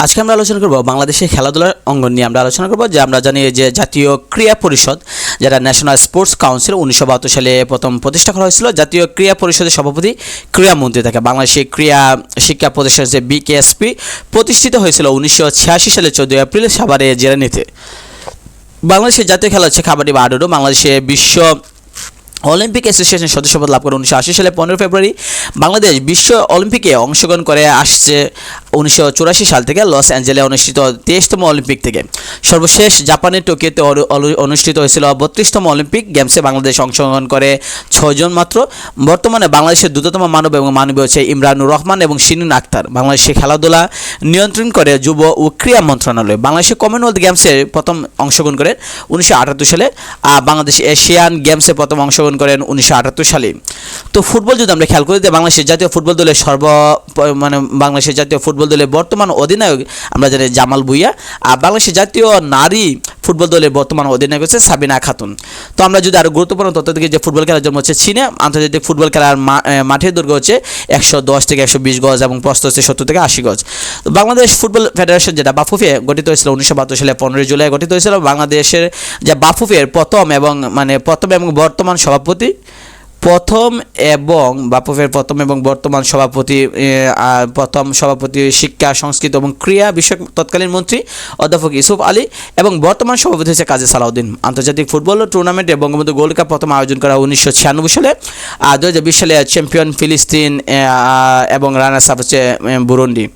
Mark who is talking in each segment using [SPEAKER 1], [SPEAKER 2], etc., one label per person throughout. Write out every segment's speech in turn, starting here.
[SPEAKER 1] আজকে আমরা আলোচনা করব বাংলাদেশের খেলাধুলার অঙ্গন নিয়ে। আমরা আলোচনা করব যে আমরা জানি যে জাতীয় ক্রীড়া পরিষদ, যেটা ন্যাশনাল স্পোর্টস কাউন্সিল 1972 সালে প্রথম প্রতিষ্ঠা করা হয়েছিল। জাতীয় ক্রীড়া পরিষদের সভাপতি ক্রীড়ামন্ত্রী থাকে। বাংলাদেশের ক্রীড়া শিক্ষা প্রতিষ্ঠান যে বিকেএসপি প্রতিষ্ঠিত হয়েছিল 1986 সালে 14 এপ্রিল সাভারে জেলানিতে। বাংলাদেশের জাতীয় খেলা হচ্ছে কাবাডি বা আডুডু। বাংলাদেশে বিশ্ব অলিম্পিক অ্যাসোসিয়েশন সদস্যপদ লাভ করে 1980 সালে 15 ফেব্রুয়ারি। বাংলাদেশ বিশ্ব অলিম্পিকে অংশগ্রহণ করে আসছে 1984 সাল থেকে লস অ্যাঞ্জেলে অনুষ্ঠিত 23তম অলিম্পিক থেকে। সর্বশেষ জাপানের টোকিওতে অনুষ্ঠিত হয়েছিল 32তম অলিম্পিক গেমসে। বাংলাদেশ অংশগ্রহণ করে 6 জন মাত্র। বর্তমানে বাংলাদেশের দ্রুততম মানব এবং মানবী হচ্ছে ইমরানুর রহমান এবং শিরিন আক্তার। বাংলাদেশে খেলাধুলা নিয়ন্ত্রণ করে যুব ও ক্রীড়া মন্ত্রণালয়। বাংলাদেশের কমনওয়েলথ গেমসে প্রথম অংশগ্রহণ করে 1978 সালে। বাংলাদেশ এশিয়ান গেমসে প্রথম অংশগ্রহণ করেন 1978 সালে। তো ফুটবল যদি আমরা খেয়াল করি, বাংলাদেশের জাতীয় ফুটবল দলের বাংলাদেশের জাতীয় ফুটবল দলের বর্তমান অধিনায়ক আমরা জানি জামাল ভুঁইয়া। আর বাংলাদেশের জাতীয় নারী ফুটবল দলের বর্তমান অধিনায়ক হচ্ছে সাবিনা খাতুন। তো আমরা যদি আরও গুরুত্বপূর্ণ তথ্য দেখি যে ফুটবল খেলার জন্ম হচ্ছে চীনে। আন্তর্জাতিক ফুটবল খেলার মাঠের দৈর্ঘ্য হচ্ছে 110 থেকে 120 গজ এবং প্রস্থ হচ্ছে 70 থেকে 80 গজ। তো বাংলাদেশ ফুটবল ফেডারেশন যেটা বাফুফে গঠিত হয়েছিল 1972 সালে 15 জুলাই গঠিত হয়েছিল। বাংলাদেশের যে বাফুফের প্রথম এবং বর্তমান সভাপতি প্রথম সভাপতি শিক্ষা, সংস্কৃতি এবং ক্রীড়া বিষয়ক তৎকালীন মন্ত্রী অধ্যাপক ইউসুফ আলী এবং বর্তমান সভাপতি হচ্ছে কাজী সালাউদ্দিন। আন্তর্জাতিক ফুটবল টুর্নামেন্টে বঙ্গবন্ধু গোল্ড কাপ প্রথম আয়োজন করা 1996 সালে। 2020 সালে চ্যাম্পিয়ন ফিলিস্তিন এবং রানার্স আপ হচ্ছে বুরুন্ডি।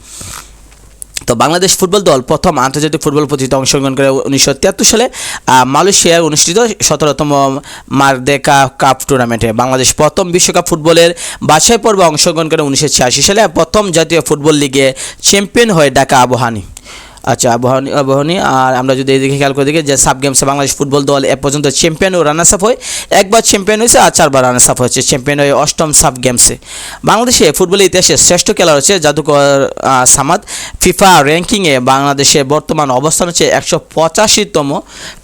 [SPEAKER 1] তো বাংলাদেশ ফুটবল দল প্রথম আন্তর্জাতিক ফুটবল প্রতিযোগিতায় অংশগ্রহণ করে 1973 সালে মালয়েশিয়ায় অনুষ্ঠিত 17তম মারদেকা কাপ টুর্নামেন্টে। বাংলাদেশ প্রথম বিশ্বকাপ ফুটবলের বাছাই পর্বে অংশগ্রহণ করে 1986 সালে। প্রথম জাতীয় ফুটবল লিগে চ্যাম্পিয়ন হয় ঢাকা আবাহনী। আবাহনী। আর আমরা যদি এদিকে খেয়াল করে দেখি যে সাব গেমসে বাংলাদেশ ফুটবল দল এ পর্যন্ত চ্যাম্পিয়ন ও রানার্স আপ হয়। একবার চ্যাম্পিয়ন হয়েছে আর 4বার রানার্স আপ হয়েছে। চ্যাম্পিয়ন হয়ে 8ম সাব গেমসে। বাংলাদেশে ফুটবলের ইতিহাসে শ্রেষ্ঠ খেলোয়াড় হচ্ছে জাদুকর সামাদ। ফিফা র্যাঙ্কিংয়ে বাংলাদেশের বর্তমান অবস্থান হচ্ছে 185তম।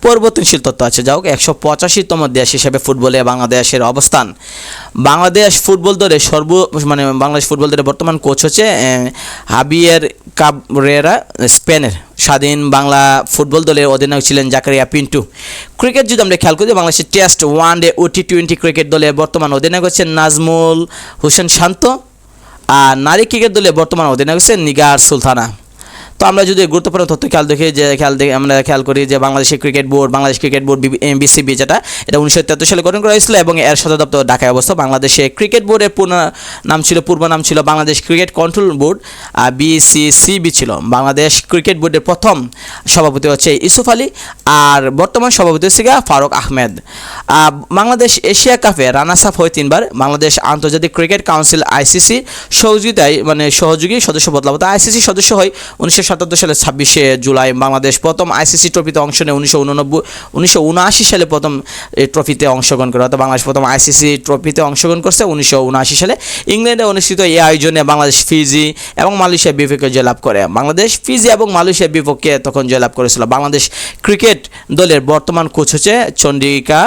[SPEAKER 1] পরিবর্তনশীল তথ্য আছে, যাই হোক 185তম দেশ হিসেবে ফুটবলে বাংলাদেশের অবস্থান। বাংলাদেশ ফুটবল দলের বাংলাদেশ ফুটবল দলের বর্তমান কোচ হচ্ছে হাবিয়ের কাবরেরা, স্পেনের। স্বাধীন বাংলা ফুটবল দলের অধিনায়ক ছিলেন জাকারিয়া পিন্টু। ক্রিকেট যদি আমরা খেয়াল করি, বাংলাদেশের টেস্ট, ওয়ানডে ও টি20 ক্রিকেট দলের বর্তমান অধিনায়ক হচ্ছে নাজমুল হোসেন শান্ত। আর নারী ক্রিকেট দলের বর্তমান অধিনায়ক হচ্ছে নিগার সুলতানা। তো আমরা যদি গুরুত্বপূর্ণ তথ্য আমরা খেয়াল করি যে বাংলাদেশ ক্রিকেট বোর্ড বিসিবি যেটা এটা 1973 সালে গঠন করা হয়েছিল এবং এর সদর দপ্তর ঢাকায় অবস্থিত। বাংলাদেশে ক্রিকেট বোর্ডের পূর্ব নাম ছিল Bangladesh cricket control board, BCCB ছিল। বাংলাদেশ ক্রিকেট বোর্ডের প্রথম সভাপতি হচ্ছে ইউসুফ আলী আর বর্তমান সভাপতি হচ্ছে ফারুক আহমেদ। বাংলাদেশ এশিয়া কাপে রানার্স আপ হয় 3বার। বাংলাদেশ আন্তর্জাতিক ক্রিকেট কাউন্সিল আইসিসি সহযোগী সদস্য পদ লাভ। আইসিসি সদস্য হয় 1977 সালে 26 জুলাই। বাংলাদেশ প্রথম আইসিসি ট্রফিতে অংশ নেয় 1979 সালে প্রথম ট্রফিতে অংশগ্রহণ করে। অর্থাৎ বাংলাদেশ প্রথম আইসিসি ট্রফিতে অংশগ্রহণ করছে 1979 সালে। ইংল্যান্ডে অনুষ্ঠিত এই আয়োজনে বাংলাদেশ ফিজি এবং মালয়েশিয়ার বিপক্ষে জয়লাভ করে। বাংলাদেশ ফিজি এবং মালয়েশিয়ার বিপক্ষে তখন জয়লাভ করেছিল। বাংলাদেশ ক্রিকেট দলের বর্তমান কোচ হচ্ছে চন্দ্রিকা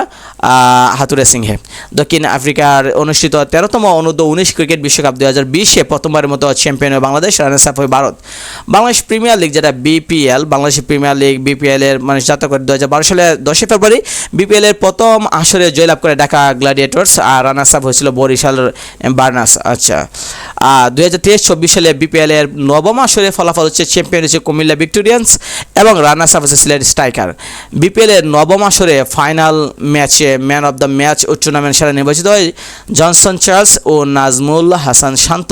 [SPEAKER 1] হাতুরে সিংহে। দক্ষিণ আফ্রিকার অনুষ্ঠিত 13তম অনূর্ধ্ব-19 ক্রিকেট বিশ্বকাপ 2020-এ প্রথমবারের মতো চ্যাম্পিয়ন হয় বাংলাদেশ। রানার্স আপ হয় ভারত। বাংলাদেশ প্রিমিয়ার লিগ যেটা বিপিএল, বাংলাদেশ প্রিমিয়ার লিগ বিপিএল-এর যাত্রা করে 2012 সালে 10 ফেব্রুয়ারি। বিপিএল-এর প্রথম আসরে জয়লাভ করে ঢাকা গ্ল্যাডিয়েটর্স আর রানার্স আপ হয়েছিল বরিশাল বার্নার্স। 2023-24 সালে বিপিএল-এর 9ম আসরে ফলাফল হচ্ছে চ্যাম্পিয়ন হচ্ছে কুমিল্লা ভিক্টোরিয়ান্স এবং রানার্স আপ হচ্ছে সিলেট স্ট্রাইকার। বিপিএল-এর 9ম আসরে ফাইনাল ম্যাচে ম্যান অব দ্য ম্যাচ ও টুর্নামেন্ট সেরা নির্বাচিত হয় জনসন চার্লস ও নাজমুল হাসান শান্ত।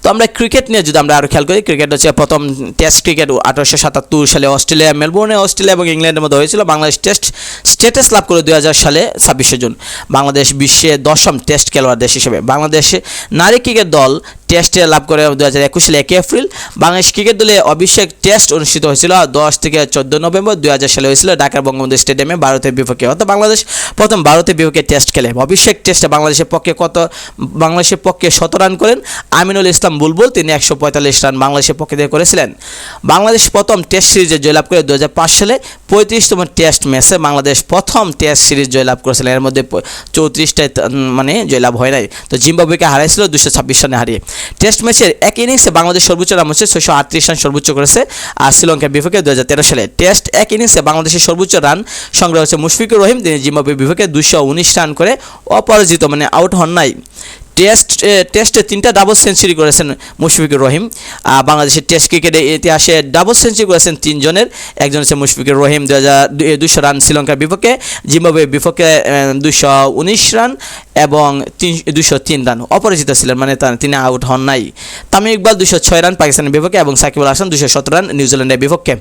[SPEAKER 1] তো আমরা ক্রিকেট নিয়ে যদি আমরা আরও খেয়াল করি, ক্রিকেট হচ্ছে প্রথম টেস্ট ক্রিকেট 1877 সালে মেলবোর্নে অস্ট্রেলিয়া এবং ইংল্যান্ডের মধ্যে হয়েছিল। বাংলাদেশ টেস্ট স্ট্যাটাস লাভ করে 2000 সালে 26 জুন। বাংলাদেশ বিশ্বের 10ম টেস্ট খেলোয়াড় দেশ হিসেবে। বাংলাদেশে নারী ক্রিকেট দল টেস্টে লাভ করে 2021 সালে 1 এপ্রিল। বাংলাদেশ ক্রিকেট দলে অভিষেক টেস্ট অনুষ্ঠিত হয়েছিল 10 থেকে 14 নভেম্বর 2000 সালে হয়েছিল ঢাকার বঙ্গবন্ধু স্টেডিয়ামে ভারতের বিপক্ষে। অর্থাৎ বাংলাদেশ প্রথম ভারতের বিপক্ষে টেস্ট খেলে। অভিষেক টেস্টে বাংলাদেশের পক্ষে 100 রান করেন আমিনুল ইসলাম বুলবুল। তিনি 145 রান বাংলাদেশের পক্ষে দিয়ে করেছিলেন। বাংলাদেশ প্রথম টেস্ট সিরিজে জয়লাভ করে 2005 সালে 35তম টেস্ট ম্যাচে বাংলাদেশ প্রথম টেস্ট সিরিজ জয়লাভ করেছিলেন। এর মধ্যে 34টায় জয়লাভ হয় নাই। তো জিম্বাবুয়েকে হারাইছিল 226 রানে হারিয়ে। টেস্ট ম্যাচের এক ইনিংসে বাংলাদেশ সর্বোচ্চ রান হচ্ছে 638 রান সর্বোচ্চ করেছে আর শ্রীলঙ্কার বিপক্ষে 2013 সালে। টেস্ট এক ইনিংসে বাংলাদেশের সর্বোচ্চ রান সংগ্রহ হচ্ছে মুশফিকুর রহিম, তিনি জিম্বাবুয়ের বিপক্ষে 219 রান করে অপরাজিত, মানে আউট হন নাই। টেস্টে 3টা ডাবল সেঞ্চুরি করেছেন মুশফিকুর রহিম। বাংলাদেশের টেস্ট ক্রিকেটে ইতিহাসে ডাবল সেঞ্চুরি করেছেন 3 জনের, একজন হচ্ছে মুশফিকুর রহিম 200 রান শ্রীলঙ্কার বিপক্ষে, জিম্বাবুয়ের বিপক্ষে 219 রান এবং 203 রান, অপরাজিত ছিলেন, মানে তিনি আউট হন নাই। তামিম ইকবাল 206 রান পাকিস্তানের বিপক্ষে এবং সাকিব আল হাসান 217 রান নিউজিল্যান্ডের বিপক্ষে।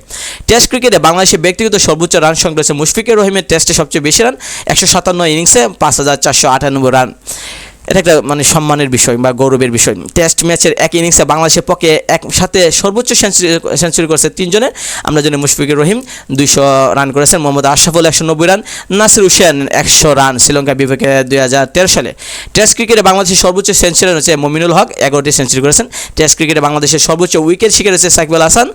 [SPEAKER 1] টেস্ট ক্রিকেটে বাংলাদেশের ব্যক্তিগত সর্বোচ্চ রান সংগ্রহ হচ্ছে মুশফিকুর রহিমের, টেস্টে সবচেয়ে বেশি রান 157 ইনিংসে 5498 রান। এটা একটা মানে সম্মানের বিষয় বা গৌরবের বিষয়। টেস্ট ম্যাচের এক ইনিংসে বাংলাদেশের পক্ষে একসাথে সর্বোচ্চ সেঞ্চুরি করেছে 3 জনের। আমরা জানি মুশফিকুর রহিম 200 রান করেছেন, মোহাম্মদ আশরাফুল 190 রান, নাসির হোসেন 100 রান শ্রীলঙ্কার বিপক্ষে 2013 সালে। টেস্ট ক্রিকেটে বাংলাদেশের সর্বোচ্চ সেঞ্চুরি হচ্ছে মমিনুল হক, 11টি সেঞ্চুরি করেছেন। টেস্ট ক্রিকেটে বাংলাদেশের সর্বোচ্চ উইকেট শিকার হচ্ছে সাকিব আল হাসান।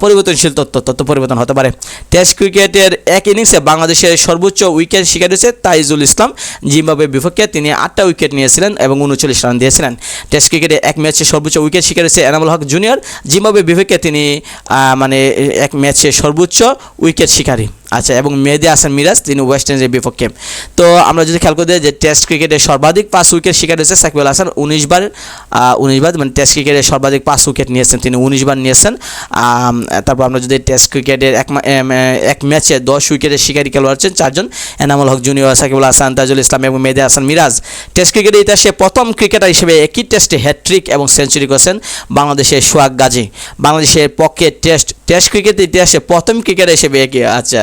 [SPEAKER 1] পরিবর্তনশীল তথ্য পরিবর্তন হতে পারে। টেস্ট ক্রিকেটের এক ইনিংসে বাংলাদেশের সর্বোচ্চ উইকেট শিকার হচ্ছে তাইজুল ইসলাম, জিম্বাবুয়ের বিপক্ষে তিনি 8টা উইকেট নিয়েছিলেন এবং 39 রান দিয়েছিলেন। টেস্ট ক্রিকেটে এক ম্যাচে সর্বোচ্চ উইকেট শিকার হচ্ছে এনামুল হক জুনিয়র, জিম্বাবুয়ের বিপক্ষে তিনি মানে এক ম্যাচে সর্বোচ্চ উইকেট শিকারী। আচ্ছা, এবং মেহেদী হাসান মিরাজ তিনি ওয়েস্ট ইন্ডিজের বিপক্ষে। তো আমরা যদি খেয়াল করে দিই যে টেস্ট ক্রিকেটে সর্বাধিক 5 উইকেট শিকার হচ্ছে সাকিব আল হাসান 19 বার, মানে টেস্ট ক্রিকেটে সর্বাধিক 5 উইকেট নিয়েছেন তিনি 19 বার নিয়েছেন। তারপর আমরা যদি টেস্ট ক্রিকেটের এক ম্যাচে 10 উইকেটের শিকারী খেলোয়াড় আছেন 4 জন, এনামুল হক জুনিয়র, সাকিব আল হাসান, তাইজুল ইসলাম এবং মেহেদী হাসান মিরাজ। টেস্ট ক্রিকেটের ইতিহাসে প্রথম ক্রিকেটার হিসেবে একই টেস্টে হ্যাট্রিক এবং সেঞ্চুরি করেছেন বাংলাদেশের সোহাগ গাজী। বাংলাদেশের পক্ষে টেস্ট ক্রিকেটের ইতিহাসে প্রথম ক্রিকেটার হিসেবে একই। আচ্ছা,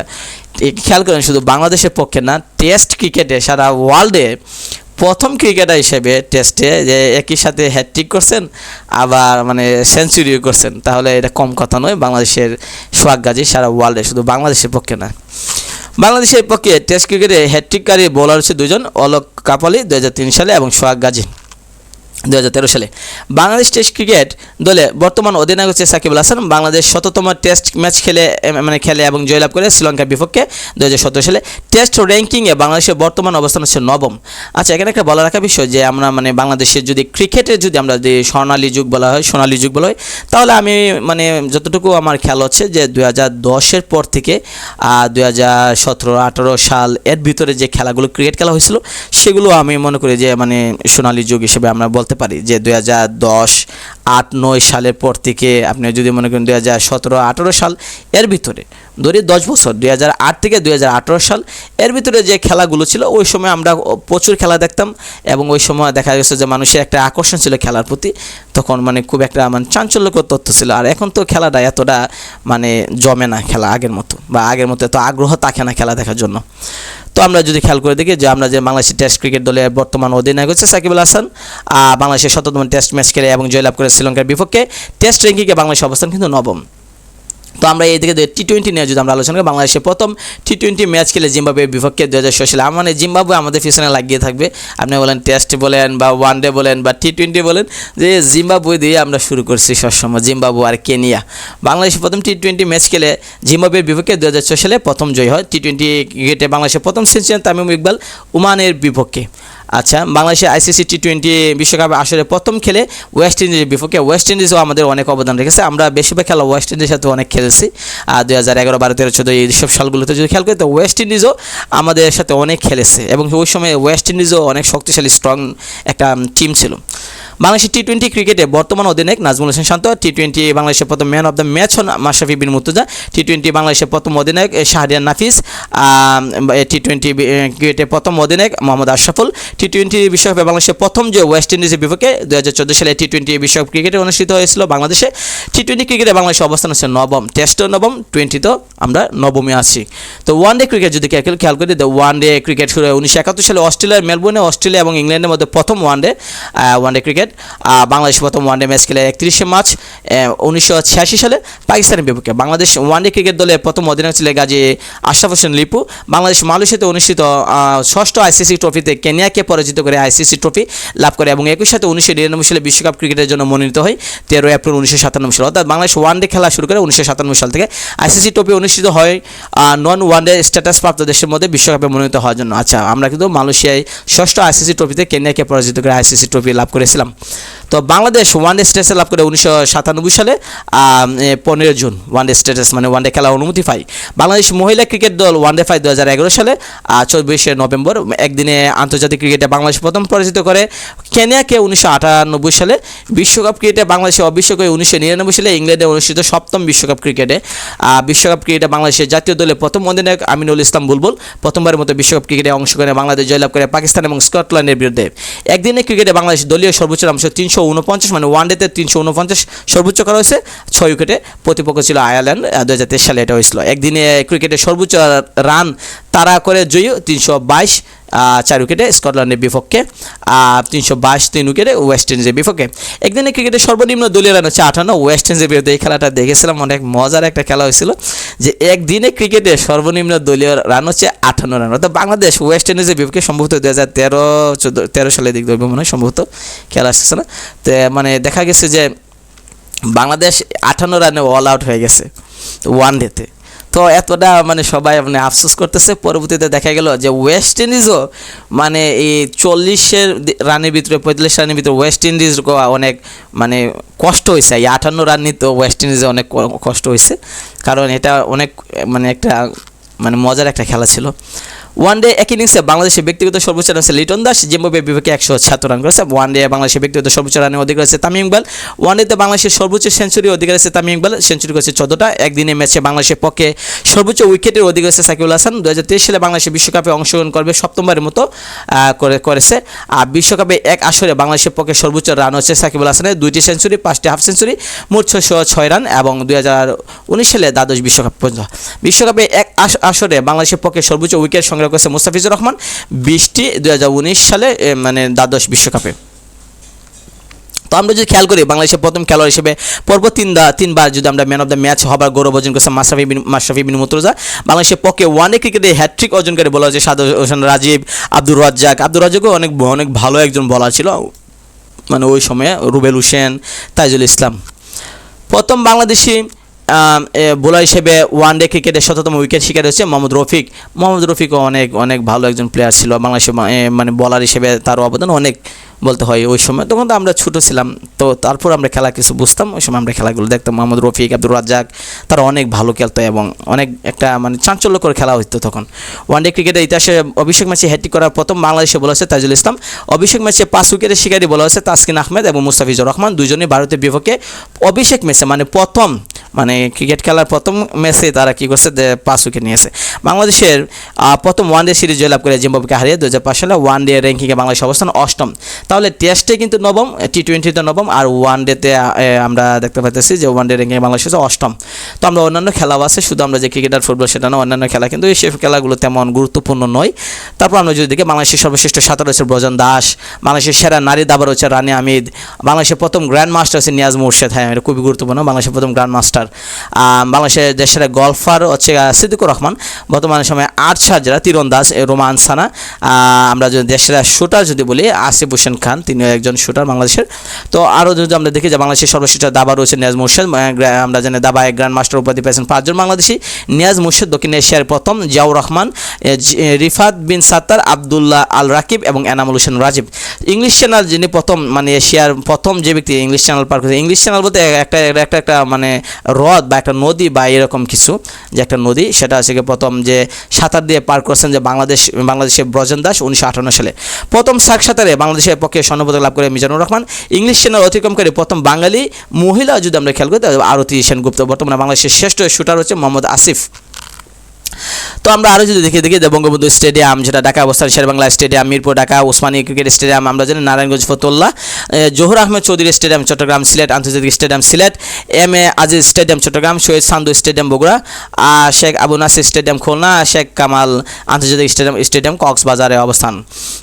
[SPEAKER 1] খেয়াল করেন, শুধু বাংলাদেশের পক্ষে না, টেস্ট ক্রিকেটে সারা ওয়ার্ল্ডে প্রথম ক্রিকেটার হিসেবে টেস্টে যে একই সাথে হ্যাটট্রিক করছেন আবার মানে সেঞ্চুরিও করছেন, তাহলে এটা কম কথা নয়। বাংলাদেশের সোহাগ গাজী সারা ওয়ার্ল্ডে, শুধু বাংলাদেশের পক্ষে না। বাংলাদেশের পক্ষে টেস্ট ক্রিকেটে হ্যাটট্রিককারী বোলার হচ্ছে 2 জন, অলোক কাপালি 2003 সালে এবং সোহাগ গাজী 2013 সালে। বাংলাদেশ টেস্ট ক্রিকেট দলে বর্তমান অধিনায়ক হচ্ছে সাকিব আল হাসান। বাংলাদেশ 100তম টেস্ট ম্যাচ খেলে এবং জয়লাভ করে শ্রীলঙ্কার বিপক্ষে 2017 সালে। টেস্ট র্যাঙ্কিংয়ে বাংলাদেশের বর্তমান অবস্থান হচ্ছে 9ম। আচ্ছা, এখানে একটা বলা রাখা বিষয় যে আমরা মানে বাংলাদেশের যদি ক্রিকেটের যদি আমরা যে সোনালী যুগ বলা হয় তাহলে আমি মানে যতটুকু আমার খেয়াল হচ্ছে যে 2010-এর পর থেকে 2017-18 সাল এর ভিতরে যে খেলাগুলো ক্রিকেট খেলা হয়েছিল সেগুলো আমি মনে করি যে মানে সোনালী যুগ হিসেবে আমরা বলতে পারি। যে 2010-8-9 সালের পর থেকে আপনি যদি মনে করেন 2017-18 সাল এর ভিতরে ধরি 10 বছর, 2008 থেকে 2018 সাল এর ভিতরে যে খেলাগুলো ছিল ওই সময় আমরা প্রচুর খেলা দেখতাম এবং ওই সময় দেখা গেছে যে মানুষের একটা আকর্ষণ ছিল খেলার প্রতি, তখন মানে খুব একটা মানে চাঞ্চল্যকর তথ্য ছিল। আর এখন তো খেলাটা এতটা মানে জমে না খেলা আগের মতো, বা আগের মতো এত আগ্রহ থাকে না খেলা দেখার জন্য। তো আমরা যদি খেয়াল করে দেখি যে আমরা যে বাংলাদেশের টেস্ট ক্রিকেট দলের বর্তমান অধিনায়ক হচ্ছে সাকিব আল হাসান, বাংলাদেশের 100তম টেস্ট ম্যাচ খেলে এবং জয়লাভ করে শ্রীলঙ্কার বিপক্ষে। টেস্ট র্যাঙ্কিংয়ে বাংলাদেশের অবস্থান কিন্তু 9ম। তো আমরা এই দিকে টি-20 নিয়ে যদি আমরা আলোচনা করি, বাংলাদেশের প্রথম টি-20 ম্যাচ খেলে জিম্বাবুয়ের বিপক্ষে 2016 সালে। মানে জিম্বাবুয়ে আমাদের পিছনে লাগিয়ে থাকবে, আপনি বলেন টেস্ট বলেন বা ওয়ানডে বলেন বা টি-20 বলেন, যে জিম্বাবুয়ে দিয়ে আমরা শুরু করছি সবসময়, জিম্বাবুয়ে আর কেনিয়া। বাংলাদেশের প্রথম টি-20 ম্যাচ খেলে জিম্বাবুয়ের বিপক্ষে 2006 সালে প্রথম জয় হয়। টি-20 ক্রিকেটে বাংলাদেশের প্রথম সেঞ্চুরি তামিম ইকবাল ওমানের বিপক্ষে। আচ্ছা, বাংলাদেশের আইসিসি টি-20 বিশ্বকাপে আসলে প্রথম খেলে ওয়েস্ট ইন্ডিজের বিপক্ষে। ওয়েস্ট ইন্ডিজও আমাদের অনেক অবদান রেখেছে, আমরা বেশিরভাগ খেলা ওয়েস্ট ইন্ডিজের সাথে অনেক খেলেছি। 2011, 12, 13, 14 এইসব সালগুলোতে যদি খেয়াল করি তো ওয়েস্ট ইন্ডিজও আমাদের সাথে অনেক খেলেছে এবং ওই সময় ওয়েস্ট ইন্ডিজও অনেক শক্তিশালী স্ট্রং একটা টিম ছিল। বাংলাদেশের টি-20 ক্রিকেটে বর্তমান অধিনায়ক নাজমুল হোসেন শান্ত। টি-20 বাংলাদেশের প্রথম ম্যান অফ দ্য ম্যাচ হন মাশরাফি বিন মুর্তজা। টি-20 বাংলাদেশের প্রথম অধিনায়ক শাহরিয়ার নাফিস। টি-20 ক্রিকেটে প্রথম অধিনায়ক মোহাম্মদ আশরাফুল। টি-20 বিশ্বকাপে বাংলাদেশের প্রথম যে ওয়েস্ট ইন্ডিজের বিপক্ষে 2014 সালে টি-20 বিশ্বকাপ ক্রিকেটে অনুষ্ঠিত হয়েছিল বাংলাদেশে। টি-20 ক্রিকেটে বাংলাদেশের অবস্থান হচ্ছে 9ম, টেস্টও 9ম, 20 আমরা 9মে আছি। তো ওয়ানডে ক্রিকেট যদি খেয়াল করি, ওয়ানডে ক্রিকেট শুরু হয় 1971 সালে অস্ট্রেলিয়ার মেলবোর্নে, অস্ট্রেলিয়া এবং ইংল্যান্ডের মধ্যে প্রথম ওয়ানডে ক্রিকেট। বাংলাদেশ প্রথম ওয়ানডে ম্যাচ খেলে 31 মার্চ 1986 সালে পাকিস্তানের বিপক্ষে। বাংলাদেশ ওয়ানডে ক্রিকেট দলের প্রথম অধিনায়ক ছিলেন গাজী আশরাফ হোসেন লিপু। বাংলাদেশ মালয়েশিয়াতে অনুষ্ঠিত 6ষ্ঠ আইসিসি ট্রফিতে কেনিয়াকে পরাজিত করে আইসিসি ট্রফি লাভ করে এবং একই সাথে 1999 সালে বিশ্বকাপ ক্রিকেটের জন্য মনোনীত হয় 13 এপ্রিল 1997 সালে। অর্থাৎ বাংলাদেশ ওয়ানডে খেলা শুরু করে 1997 সাল থেকে। আইসিসি ট্রফি অনুষ্ঠিত হয় নন ওয়ানডে স্ট্যাটাস প্রাপ্ত দেশের মধ্যে বিশ্বকাপে মনোনীত হওয়ার জন্য। আচ্ছা, আমরা কিন্তু মালয়েশিয়ায় 6ষ্ঠ আইসিসি ট্রফিতে কেনিয়াকে পরাজিত করে আইসিসি ট্রফি লাভ করেছিলাম। তো বাংলাদেশ ওয়ানডে স্ট্যাটাস লাভ করে 1997 সালে 15 জুন ওয়ানডে স্ট্যাটাস মানে ওয়ানডে খেলার অনুমতি পায়। বাংলাদেশ মহিলা ক্রিকেট দল ওয়ানডে পায় 2011 সালে 24 নভেম্বর। একদিনে আন্তর্জাতিক ক্রিকেটে বাংলাদেশ প্রথম পরাজিত করে কেনিয়াকে 1998 সালে। বিশ্বকাপ ক্রিকেটে বাংলাদেশে অভিষেক হয়ে 1999 সালে ইংল্যান্ডে অনুষ্ঠিত 7ম বিশ্বকাপ ক্রিকেটে বাংলাদেশের জাতীয় দলের প্রথম অধিনায়ক আমিনুল ইসলাম বুলবুল প্রথমবারের মতো বিশ্বকাপ ক্রিকেটে অংশগ্রহণে বাংলাদেশ জয়লাভ করে পাকিস্তান এবং স্কটল্যান্ডের বিরুদ্ধে। একদিনে ক্রিকেটে বাংলাদেশ দলীয় সর্বোচ্চ রান 349 মানে ওয়ানডেতে 349 সর্বোচ্চ করা হয়েছে। 6 উইকেটে প্রতিপক্ষ ছিল আয়ারল্যান্ড, 2023 সালে এটা হয়েছিল। একদিনে ক্রিকেটে সর্বোচ্চ রান তারা করে জয়ী 322 4 উইকেটে স্কটল্যান্ডের বিপক্ষে, 322 3 উইকেটে ওয়েস্ট ইন্ডিজের বিপক্ষে। একদিনে ক্রিকেটের সর্বনিম্ন দলীয় রান হচ্ছে 58 ওয়েস্ট ইন্ডিজের বিরুদ্ধে। এই খেলাটা দেখেছিলাম, অনেক মজার একটা খেলা হয়েছিল যে একদিনে ক্রিকেটে সর্বনিম্ন দলীয় রান হচ্ছে 58 রান। অর্থাৎ বাংলাদেশ ওয়েস্ট ইন্ডিজের বিপক্ষে সম্ভবত 2013 সালের দিক ধরবে মনে হয়, সম্ভবত খেলা আসতেছে না। তো মানে দেখা গেছে যে বাংলাদেশ 58 রানে অল আউট হয়ে গেছে ওয়ানডেতে। তো এতটা মানে সবাই মানে আফসোস করতেছে। পরবর্তীতে দেখা গেল যে ওয়েস্ট ইন্ডিজও মানে এই 40 রানের ভিতরে 45 রানের ভিতরে ওয়েস্ট ইন্ডিজ অনেক মানে কষ্ট হয়েছে। এই 58 রান নিতে ওয়েস্ট ইন্ডিজে অনেক কষ্ট হয়েছে, কারণ এটা অনেক মানে একটা মানে মজার একটা খেলা ছিল। ওয়ানডে এক ইনিংসে বাংলাদেশের ব্যক্তিগত সর্বোচ্চ রান হচ্ছে লিটন দাস, জিম্বাবুয়ের বিপক্ষে 176 রান করেছে। ওয়ানডে বাংলাদেশের ব্যক্তিগত সর্বোচ্চ রানের অধিকার আছে তামিম ইকবাল। ওয়ানডেতে বাংলাদেশের সর্বোচ্চ সেঞ্চুরি অধিকার আছে তামিম ইকবাল, সেঞ্চুরি করেছে 14টা। একদিনে ম্যাচে বাংলাদেশের পক্ষে সর্বোচ্চ উইকেটের অধিকার আছে সাকিবুল হাসান। 2023 সালে বাংলাদেশের বিশ্বকাপে অংশগ্রহণ করবে 7মবারের মতো করেছে। আর বিশ্বকাপে এক আসরে বাংলাদেশের পক্ষে সর্বোচ্চ রান হচ্ছে সাকিবুল হাসানের 2টি সেঞ্চুরি, 5টি হাফ সেঞ্চুরি, মোট 606 রান এবং 2019 সালে দ্বাদশ বিশ্বকাপ পর্যন্ত। বিশ্বকাপে এক আসরে বাংলাদেশের পক্ষে সর্বোচ্চ উইকেট সংগ্রহ করেছে মুস্তাফিজুর রহমান 20টি 2019 সালে মানে দ্বাদশ বিশ্বকাপে। তো আমরা যদি খেয়াল করি বাংলাদেশের প্রথম খেলোয়াড় হিসেবে পরপর তিনবার যদি আমরা ম্যান অফ দ্য ম্যাচ হবার গৌরব অর্জন করেছে মাশরাফি বিন মুর্তজা। বাংলাদেশের পক্ষে ওয়ানডে ক্রিকেটে হ্যাট্রিক অর্জনকারী বলা হচ্ছে সাদ হোসেন রাজীব, আব্দুর রাজ্জাকও অনেক ভালো একজন বলার ছিল মানে ওই সময়ে, রুবেল হোসেন, তাইজুল ইসলাম। প্রথম বাংলাদেশি বোলার হিসেবে ওয়ানডে ক্রিকেটে 7তম উইকেট শিকার হচ্ছে মোহাম্মদ রফিকও অনেক ভালো একজন প্লেয়ার ছিল বাংলাদেশে, মানে বোলার হিসেবে তার অবদান অনেক বলতে হয় ওই সময়। তখন তো আমরা ছোটো ছিলাম, তো তারপর আমরা খেলা কিছু বুঝতাম, ওই সময় আমরা খেলাগুলো দেখতাম। মোহাম্মদ রফিক, আব্দুর রাজ্জাক তারা অনেক ভালো খেলতো এবং অনেক একটা মানে চাঞ্চল্যকর খেলা হতো তখন। ওয়ানডে ক্রিকেটের ইতিহাসে অভিষেক ম্যাচে হ্যাট্রিক করার প্রথম বাংলাদেশে বলা হচ্ছে তাইজুল ইসলাম। অভিষেক ম্যাচে 5 উইকেটের শিকারী বলা হচ্ছে তাসকিন আহমেদ এবং মুস্তাফিজুর রহমান, দুজনেই ভারতের বিপক্ষে অভিষেক ম্যাচে মানে প্রথম মানে ক্রিকেট খেলার প্রথম ম্যাচে তারা কী করছে 5 উইকেট নিয়েছে। বাংলাদেশের প্রথম ওয়ানডে সিরিজ জয়লাভ করে জিম্বাবুয়েকে হারিয়ে 2005 সালে ওয়ানডে র্যাঙ্কিংয়ে বাংলাদেশ অবস্থান 8ম। তাহলে টেস্টে কিন্তু নবম, টি20তে নবম, আর ওয়ানডেতে আমরা দেখতে পাইতেছি যে ওয়ানডে র্যাঙ্কিংয়ে বাংলাদেশ হচ্ছে 8ম। তো আমরা অন্যান্য খেলাও আছে, শুধু আমরা যে ক্রিকেট আর ফুটবল সেটা না, অন্যান্য খেলা কিন্তু এই খেলাগুলো তেমন গুরুত্বপূর্ণ নয়। তারপর আমরা যদি দেখি বাংলাদেশের সর্বশ্রেষ্ঠ সাঁতার হচ্ছে ব্রজন দাস, বাংলাদেশের সেরা নারী দাবার হচ্ছে রানী আমিদ, বাংলাদেশের প্রথম গ্র্যান্ড মাস্টার হচ্ছে নিয়াজ মুর্শেদ। হ্যাঁ, এটা খুবই গুরুত্বপূর্ণ, বাংলাদেশের প্রথম গ্র্যান্ড মাস্টার। বাংলাদেশের দেশের গলফার হচ্ছে সিদ্দিকুর রহমান, বর্তমানে সময়ে 8 সাজরা তীরন্দাজ রোমান সানা। আমরা যদি দেশের শুটার যদি বলি আসিফ হোসেন খান, তিনি একজন শুটার বাংলাদেশের। তো আরও যদি আমরা দেখি যে বাংলাদেশের সর্বশ্রেষ্ঠ দাবার রয়েছে নিয়াজ মুর্শেদ, আমরা জানি দাবায় গ্র্যান্ড মাস্টার উপাধি পেয়েছেন 5 জন বাংলাদেশি। নিয়াজ মুর্শেদ দক্ষিণ এশিয়ার প্রথম, জিয়াউর রহমান, রিফাত বিন সাত্তার, আবদুল্লাহ আল রাকিব এবং এনামুল হোসেন রাজীব। ইংলিশ চ্যানেল যিনি প্রথম মানে এশিয়ার প্রথম যে ব্যক্তি ইংলিশ চ্যানেল পার করেছে। ইংলিশ চ্যানেল বলতে একটা মানে হ্রদ বা একটা নদী বা এরকম কিছু, যে একটা নদী, সেটা হচ্ছে প্রথম যে সাঁতার দিয়ে পার করছেন যে বাংলাদেশের ব্রজন দাস 1958 সালে। প্রথম সার্ক সাঁতারে বাংলাদেশের পক্ষে স্বর্ণপদক লাভ করে মিজানুর রহমান। ইংলিশ চ্যানেল অতিক্রমকারী প্রথম বাঙালি মহিলা যদি আমরা খেয়াল করি আরতি সেনগুপ্ত। বর্তমানে বাংলাদেশের শ্রেষ্ঠ শুটার হচ্ছে মোহাম্মদ আসিফ। তো আমরা আরও যদি দেখি যে বঙ্গবন্ধু স্টেডিয়াম যেটা ঢাকা অবস্থান, Sher-e-Bangla stadium, Mirpur Dhaka, Osmani cricket stadium আমরা জানি, নারায়ণগঞ্জ ফতুল্লাহ, জহুর আহমেদ চৌধুরী স্টেডিয়াম চট্টগ্রাম, সিলেট আন্তর্জাতিক stadium Sylhet, M A. Aziz stadium Chattogram, Shaheed Chandu stadium Bogura, Sheikh Abu Naser stadium Khulna, Sheikh Kamal আন্তর্জাতিক স্টেডিয়াম কক্সবাজারে অবস্থান।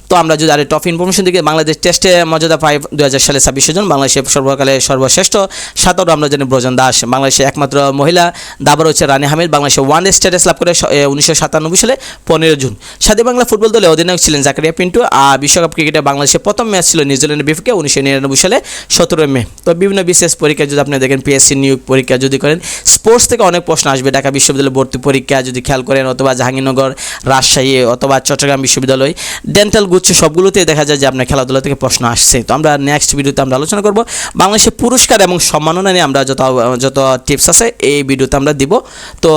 [SPEAKER 1] তো আমরা যদি আরও টপ ইনফরমেশন দিকে বাংলাদেশ টেস্টে মর্যাদা পায় 2000 সালে 26 জন। বাংলাদেশের সর্বকালে সর্বশ্রেষ্ঠ সাঁতারু আমরা জানি ব্রজন দাস। বাংলাদেশের একমাত্র মহিলা দাবার হচ্ছে রানী হামিদ। বাংলাদেশের ওয়ানডে স্ট্যাটাস লাভ করে 1997 সালে 15 জুন। স্বাধীন বাংলা ফুটবল দলে অধিনায়ক ছিলেন জাকারিয়া পিন্টু। আর বিশ্বকাপ ক্রিকেটে বাংলাদেশের প্রথম ম্যাচ ছিল নিউজিল্যান্ডের বিপক্ষে 1999 সালে 17 মে। তো বিভিন্ন বিশেষ পরীক্ষা যদি আপনি দেখেন, পিএসসি নিয়োগ পরীক্ষা যদি করেন, স্পোর্টস থেকে অনেক প্রশ্ন আসবে। ঢাকা বিশ্ববিদ্যালয় ভর্তি পরীক্ষা যদি খেয়াল করেন, অথবা জাহাঙ্গীরনগর, রাজশাহী অথবা চট্টগ্রাম বিশ্ববিদ্যালয়, ডেন্টাল হচ্ছে সবগুলোতে দেখা যায় যে আপনার খেলাধুলা থেকে প্রশ্ন আসছে। তো আমরা নেক্সট ভিডিওতে আমরা আলোচনা করব বাংলাদেশের পুরস্কার এবং সম্মাননা নিয়ে আমরা যত টিপস আছে এই ভিডিওতে আমরা দিব। তো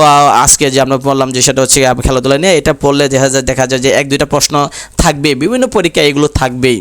[SPEAKER 1] আজকে যে আমরা বললাম যে সেটা হচ্ছে খেলাধুলা নিয়ে, এটা পড়লে দেখা যায় যে 1-2টা প্রশ্ন থাকবে, বিভিন্ন পরীক্ষায় এগুলো থাকবেই।